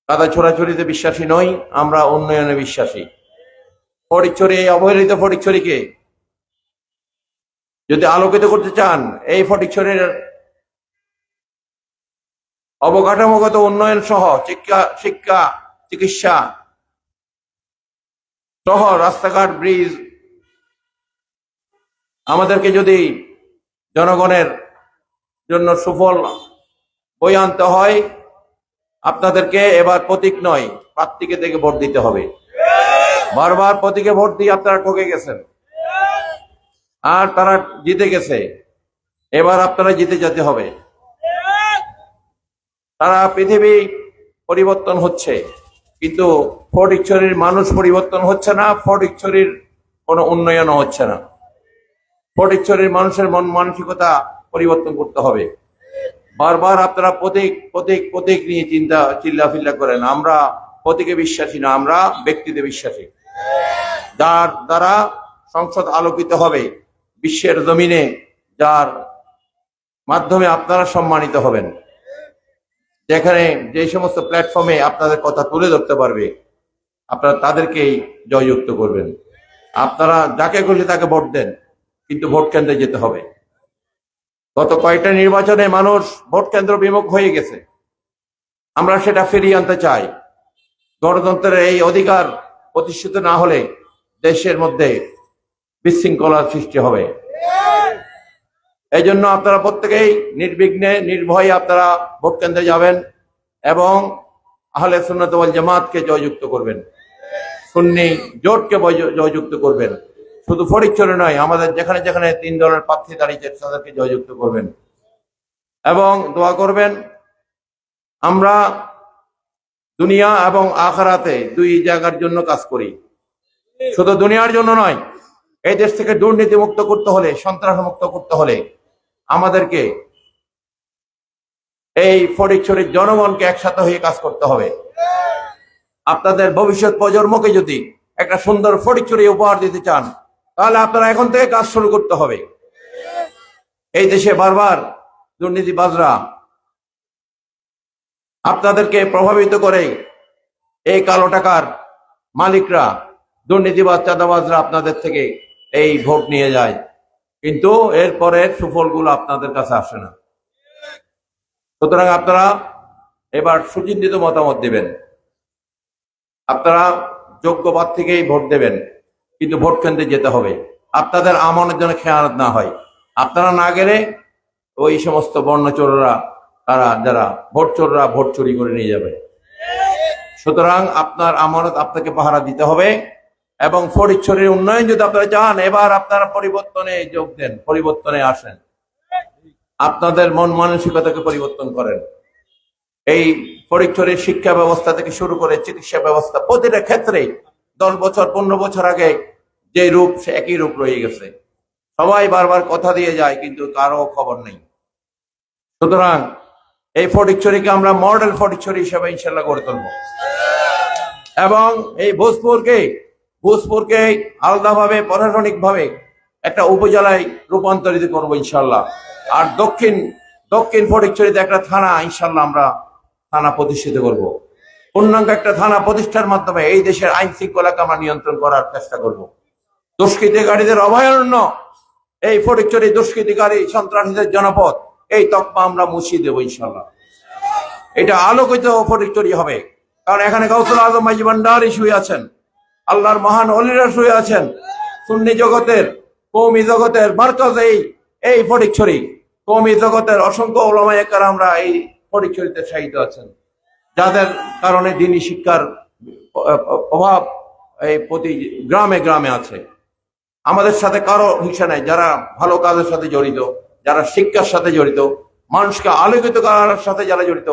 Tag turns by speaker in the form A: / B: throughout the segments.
A: কাদা ছোড়াছড়িতে বিশ্বাসী নই, আমরা উন্নয়নে বিশ্বাসী। ফটিকছড়ি, এই অবহেলিত ফটিকছড়িকে যদি আলোকিত করতে চান, এই ফটিকছড়ির অবকাঠামোগত উন্নয়ন সহ শিক্ষা, চিকিৎসা সহ রাস্তাঘাট, ব্রিজ আমাদেরকে যদি জনগণের জন্য সুফল বয়ে আনতে হয়, আপনাদেরকে এবার প্রতীক নয়, প্রার্থীকে দেখে ভোট দিতে হবে। বারবার প্রতীকে ভোট দিয়ে আপনারা ঠকে গেছেন আর তারা জিতে গেছে। এবার আপনারা জিতে যেতে হবে। সারা পৃথিবী পরিবর্তন হচ্ছে, কিন্তু ফটিকছড়ির মানুষ পরিবর্তন হচ্ছে না, ফটিকছড়ির কোনো উন্নয়ন হচ্ছে না। ফটিকছড়ির মানুষের মন মানসিকতা পরিবর্তন করতে হবে। বারবার আপনারা প্রতীক নিয়ে চিল্লাফিল্লা করেন। আমরা প্রতীকে বিশ্বাসী না, আমরা ব্যক্তিতে বিশ্বাসী। যার দ্বারা সংসদ আলোকিত হবে বিশ্বের জমিনে, যার মাধ্যমে আপনারা সম্মানিত হবেন, যেখানে যে সমস্ত প্ল্যাটফর্মে আপনাদের কথা তুলে ধরতে পারবে, আপনারা তাদেরকেই জয়যুক্ত করবেন। আপনারা যাকে খুশি তাকে ভোট দেন, কিন্তু ভোট কেন্দ্রে যেতে হবে। গত কয়েকটা নির্বাচনে মানুষ ভোট কেন্দ্র বিমুখ হয়ে গেছে, আমরা সেটা ফিরিয়ে আনতে চাই। গণতন্ত্রের এই অধিকার প্রতিষ্ঠিত না হলে দেশের মধ্যে বিশৃঙ্খলার সৃষ্টি হবে। এই জন্য আপনারা প্রত্যেকেই নির্বিঘ্নে নির্ভয়ে আপনারা ভোট কেন্দ্রে যাবেন এবং আহলে সুন্নাত ওয়াল জামাতকে জয়যুক্ত করবেন, সুন্নি জোটকে জয়যুক্ত করবেন। শুধু ফটিকছড়ি নয়, আমাদের যেখানে যেখানে 3 দলের প্রার্থী দাঁড়িয়েছে তাদেরকে জয়যুক্ত করবেন এবং দোয়া করবেন। আমরা দুনিয়া এবং আখিরাতে দুই জায়গার জন্য কাজ করি, শুধু দুনিয়ার জন্য নয়। এই দেশ থেকে দুর্নীতি মুক্ত করতে হলে, সন্ত্রাস মুক্ত করতে হলে আমাদেরকে এই ফটিকছড়ির জনগণকে একসাথে হয়ে কাজ করতে হবে। আপনাদের ভবিষ্যৎ প্রজন্মকে যদি একটা সুন্দর ফটিকছড়ি উপহার দিতে চান, তাহলে আপনারা এখন থেকে কাজ শুরু করতে হবে। এই দেশে বারবার দুর্নীতিবাজরা আপনাদেরকে প্রভাবিত করে, এই কালো টাকার মালিকরা, দুর্নীতিবাজ, চাঁদাবাজরা আপনাদের থেকে এই ভোট নিয়ে যায়, কিন্তু এরপরের সুফলগুলো আপনাদের কাছে আসে না। সুতরাং আপনারা এবার সুচিন্তিত মতামত দেবেন। আপনারা যোগ্য প্রার্থীকেই ভোট দেবেন, কিন্তু ভোট কেন্দ্রে যেতে হবে। আপনাদের আমানের জন্য খেয়ানত না হয়। আপনারা না গেলে ওই সমস্ত বর্ণচোররা, তারা যারা ভোট চোররা, ভোট চুরি করে নিয়ে যাবে। সুতরাং আপনার আমানত আপনাকে পাহারা দিতে হবে এবং ফটিকছড়ির উন্নয়ন যদি আপনারা চান, এবার আপনারা পরিবর্তনে যোগ দেন, পরিবর্তনে আসেন, আপনাদের মন মানসিকতাকে পরিবর্তন করেন। এই ফটিকছড়ির শিক্ষা ব্যবস্থা থেকে শুরু করে চিকিৎসা ব্যবস্থা, প্রতিটা ক্ষেত্রে 10 বছর 15 বছর আগে যে রূপ, সে একই রূপ রয়ে গেছে। সবাই বারবার কথা দিয়ে যায়, কিন্তু কারো খবর নেই। সুতরাং এই ফটিকছড়িকে আমরা মডেল ফটিকছড়ি হিসেবে ইনশাল্লাহ গড়ে তুলব এবং এই ভোজপুরকে আলাদাভাবে প্রশাসনিকভাবে একটা উপজেলায় রূপান্তরিত করবো ইনশাল্লাহ। আর দক্ষিণ ফটিকছড়িতে একটা থানা, ইনশাল্লাহ আমরা থানা প্রতিষ্ঠিত করব। পূর্ণাঙ্গ একটা থানা প্রতিষ্ঠার মাধ্যমে এই দেশের আইন শৃঙ্খলাকে আমরা নিয়ন্ত্রণ করার চেষ্টা করব। দুষ্কৃতিকারীদের অভয়ারণ্য এই ফটিকছড়ি, দুষ্কৃতিকারী সন্ত্রাসীদের জনপদ, এই তকমা আমরা মুছিয়ে দেবো ইনশাল্লাহ। এটা আলোকিত ফটিকছড়ি হবে, কারণ এখানে গাউসুল আজম মাইজি ভান্ডারী শুয়ে আছেন, আল্লাহর মহান ওলিরা শুয়ে আছেন। সুন্নি জগতের, কওমি জগতের মার্কাজ এই ফটিকছড়ি। কওমি জগতের অসংখ্য উলামায়ে কেরামরা এই ফটিকছড়িতে শায়িত আছেন, যাদের কারণে দ্বীনি শিক্ষার অভাব এই প্রতি গ্রামে গ্রামে আছে। আমাদের সাথে কারো হিংসা নাই। যারা ভালো কাজের সাথে জড়িত, যারা শিক্ষার সাথে জড়িত, মানুষকে আলোকিত করার সাথে যারা জড়িত,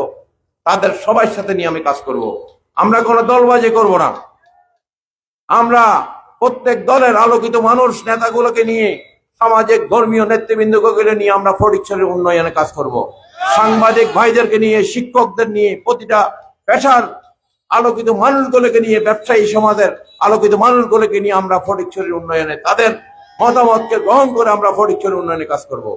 A: তাদের সবার সাথে নিয়ে আমি কাজ করব। আমরা কোনো দলবাজি করব না। আমরা প্রত্যেক দলের আলোকিত মানুষ, নেতাগুলোকে নিয়ে, সামাজিক ধর্মীয় নেতৃবৃন্দগুলো নিয়ে আমরা ফটিকছড়ির উন্নয়নে কাজ করব। সাংবাদিক ভাইদেরকে নিয়ে, শিক্ষকদের নিয়ে, প্রতিটা পেশার আলোকিত মানুষগুলোকে নিয়ে, ব্যবসায়ী সমাজের আলোকিত মানুষগুলোকে নিয়ে আমরা ফটিকছড়ির উন্নয়নে, তাদের মতামতকে গ্রহণ করে আমরা ফটিকছড়ির উন্নয়নে কাজ করব।